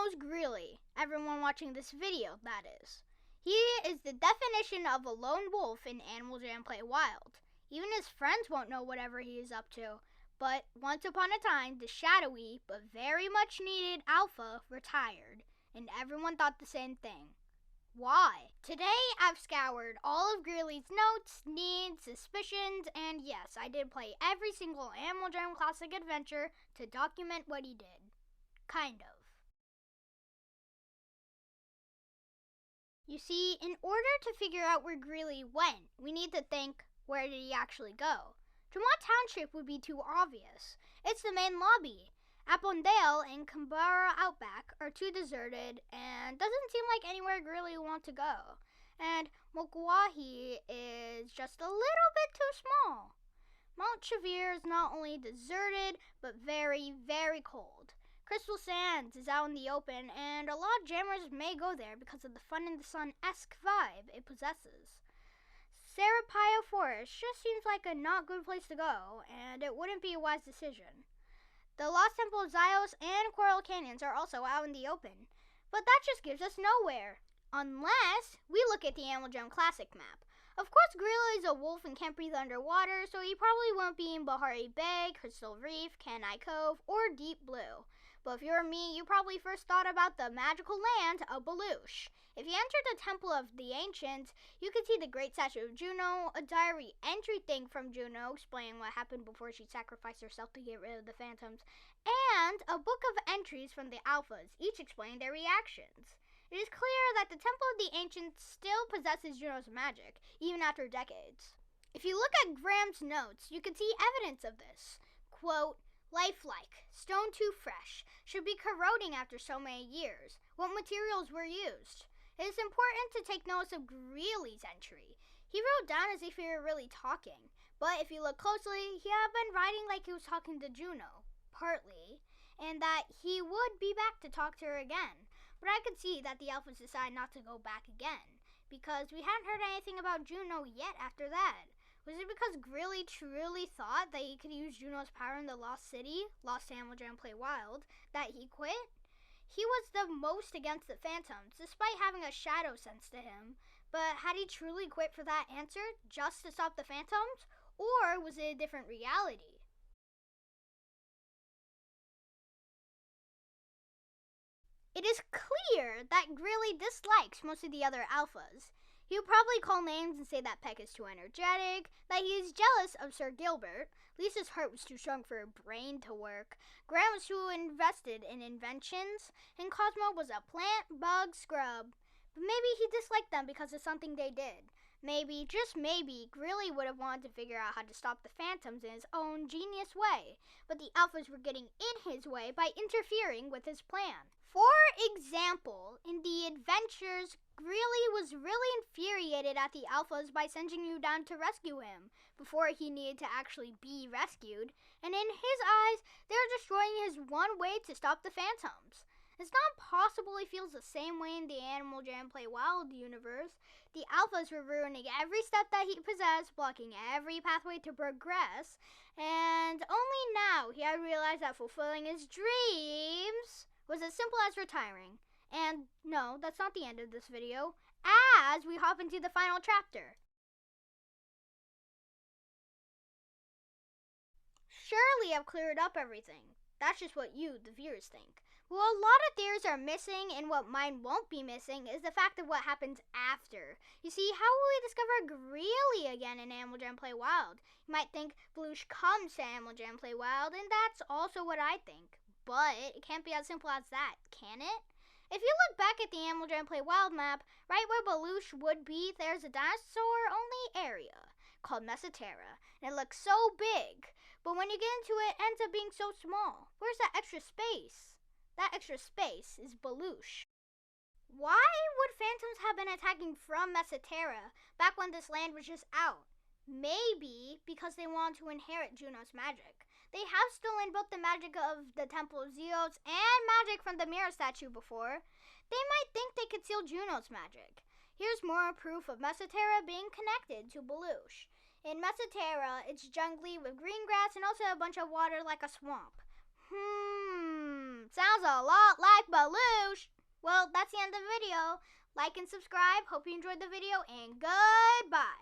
knows Greely? Everyone watching this video, that is. He is the definition of a lone wolf in Animal Jam Play Wild. Even his friends won't know whatever he is up to. But once upon a time, the shadowy but very much needed alpha retired, and everyone thought the same thing. Why? Today I've scoured all of Greely's notes, needs, suspicions, and yes, I did play every single Animal Jam Classic adventure to document what he did. Kind of. You see, in order to figure out where Greely went, we need to think, where did he actually go? Jamont Township would be too obvious. It's the main lobby. Appondale and Canberra Outback are too deserted and doesn't seem like anywhere Greely would want to go. And Mokuahi is just a little bit too small. Mount Chevere is not only deserted, but very, very cold. Crystal Sands is out in the open, and a lot of jammers may go there because of the Fun in the Sun-esque vibe it possesses. Sarapayo Forest just seems like a not good place to go, and it wouldn't be a wise decision. The Lost Temple of Zios and Coral Canyons are also out in the open, but that just gives us nowhere. Unless we look at the Animal Jam Classic map. Of course, Greely is a wolf and can't breathe underwater, so he probably won't be in Bahari Bay, Crystal Reef, Kenai Cove, or Deep Blue. But if you're me, you probably first thought about the magical land of Balloosh. If you entered the Temple of the Ancients, you could see the great statue of Juno, a diary entry thing from Juno explaining what happened before she sacrificed herself to get rid of the phantoms, and a book of entries from the Alphas, each explaining their reactions. It is clear that the Temple of the Ancients still possesses Juno's magic, even after decades. If you look at Graham's notes, you can see evidence of this. Quote, lifelike, stone too fresh, should be corroding after so many years. What materials were used? It is important to take notice of Greely's entry. He wrote down as if he were really talking, but if you look closely, he had been writing like he was talking to Juno, partly, and that he would be back to talk to her again. But I could see that the Alphas decided not to go back again, because we hadn't heard anything about Juno yet after that. Was it because Greely truly thought that he could use Juno's power in the Lost City, Lost Animal Jam Play Wild, that he quit? He was the most against the Phantoms, despite having a shadow sense to him. But had he truly quit for that answer, just to stop the Phantoms? Or was it a different reality? It is clear that Greely dislikes most of the other Alphas. He would probably call names and say that Peck is too energetic, that he is jealous of Sir Gilbert, Lisa's heart was too strong for her brain to work, Grant was too invested in inventions, and Cosmo was a plant bug scrub. But maybe he disliked them because of something they did. Maybe, just maybe, Greely would have wanted to figure out how to stop the Phantoms in his own genius way, but the Alphas were getting in his way by interfering with his plan. For example, in the adventures, Greely was really infuriated at the Alphas by sending you down to rescue him, before he needed to actually be rescued, and in his eyes, they were destroying his one way to stop the Phantoms. It's not possible he feels the same way in the Animal Jam Play Wild universe. The Alphas were ruining every step that he possessed, blocking every pathway to progress, and only now he had realized that fulfilling his dreams was as simple as retiring. And no, that's not the end of this video, as we hop into the final chapter. Surely I've cleared up everything. That's just what you, the viewers, think. Well, a lot of theories are missing, and what mine won't be missing is the fact of what happens after. You see, how will we discover Greely again in Animal Jam Play Wild? You might think Balloosh comes to Animal Jam Play Wild, and that's also what I think. But it can't be as simple as that, can it? If you look back at the Animal Jam Play Wild map, right where Balloosh would be, there's a dinosaur-only area called Messotera, and it looks so big. But when you get into it, it ends up being so small. Where's that extra space? That extra space is Balloosh. Why would Phantoms have been attacking from Messotera back when this land was just out? Maybe because they want to inherit Juno's magic. They have stolen both the magic of the Temple of Zeus and magic from the mirror statue before. They might think they could steal Juno's magic. Here's more proof of Messotera being connected to Balloosh. In Messotera, it's jungly with green grass and also a bunch of water like a swamp. Sounds a lot like Balloosh. Well, that's the end of the video. Like and subscribe. Hope you enjoyed the video, and goodbye.